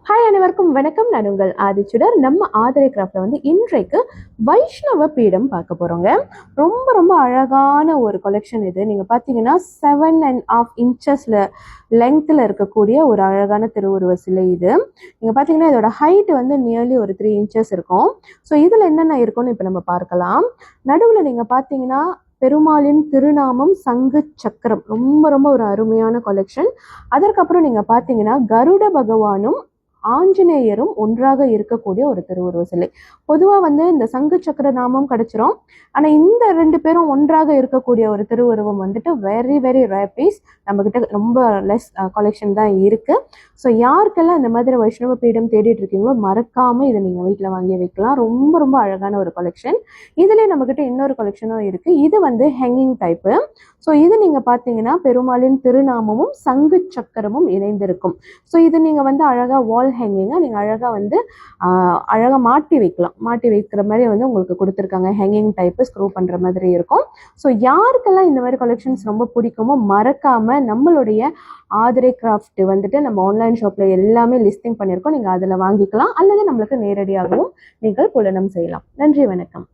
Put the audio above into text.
Hi அனைவருக்கும் வணக்கம். நான் உங்கள் ஆதிச்சுடர். நம்ம ஆதிரை கிராஃப்ட்ல இன்றைக்கு வைஷ்ணவ பீடம் பார்க்க போறோங்க. ரொம்ப ரொம்ப அழகான ஒரு கொலெக்ஷன் இது. நீங்க பாத்தீங்கன்னா 7.5 இன்ச்சஸ்ல லெங்க்ல இருக்கக்கூடிய ஒரு அழகான திருவுருவ சிலை இது. நீங்க பாத்தீங்கன்னா இதோட ஹைட் நியர்லி ஒரு 3 இன்ச்சஸ் இருக்கும். ஸோ இதுல என்னென்ன இருக்கும்னு இப்ப நம்ம பார்க்கலாம். நடுவுல நீங்க பாத்தீங்கன்னா பெருமாளின் திருநாமம், சங்கு சக்கரம், ரொம்ப ரொம்ப ஒரு அருமையான கொலெக்ஷன். அதற்கப்புறம் நீங்க பாத்தீங்கன்னா கருட பகவானும் ஆஞ்சநேயரும் ஒன்றாக இருக்கக்கூடிய ஒரு திருவுருவ சிலை. பொதுவாக இந்த சங்கு சக்கர நாமம் கிடைச்சிரும். ஆனால் இந்த 2 பேரும் ஒன்றாக இருக்கக்கூடிய ஒரு திருவுருவம் வெரி வெரி ரேர் பீஸ். நம்மக்கிட்ட ரொம்ப லெஸ் கலெக்ஷன் தான் இருக்கு. ஸோ யாருக்கெல்லாம் இந்த மாதிரி வைஷ்ணவ பீடம் தேடிட்டு இருக்கீங்களோ மறக்காம இதை நீங்கள் வீட்டில் வாங்கி வைக்கலாம். ரொம்ப ரொம்ப அழகான ஒரு கலெக்ஷன். இதுலேயே நம்மக்கிட்ட இன்னொரு கலெக்ஷனும் இருக்கு. இது ஹேங்கிங் டைப்பு. ஸோ இது நீங்கள் பார்த்தீங்கன்னா பெருமாளின் திருநாமமும் சங்கு சக்கரமும் இணைந்திருக்கும். ஸோ இது நீங்கள் அழகாக வால் ஹேங்கிங்காக நீங்கள் அழகாக அழகாக மாட்டி வைக்கலாம். மாட்டி வைக்கிற மாதிரி உங்களுக்கு கொடுத்துருக்காங்க. ஹேங்கிங் டைப்பு ஸ்க்ரூ பண்ணுற மாதிரி இருக்கும். ஸோ யாருக்கெல்லாம் இந்த மாதிரி கலெக்ஷன்ஸ் ரொம்ப பிடிக்குமோ மறக்காமல் நம்மளுடைய ஆதிரை கிராஃப்ட் நம்ம ஆன்லைன் ஷாப்பில் எல்லாமே லிஸ்டிங் பண்ணியிருக்கோம். நீங்கள் அதில் வாங்கிக்கலாம் அல்லது நம்மளுக்கு நேரடியாகவும் நீங்கள் புலனம் செய்யலாம். நன்றி, வணக்கம்.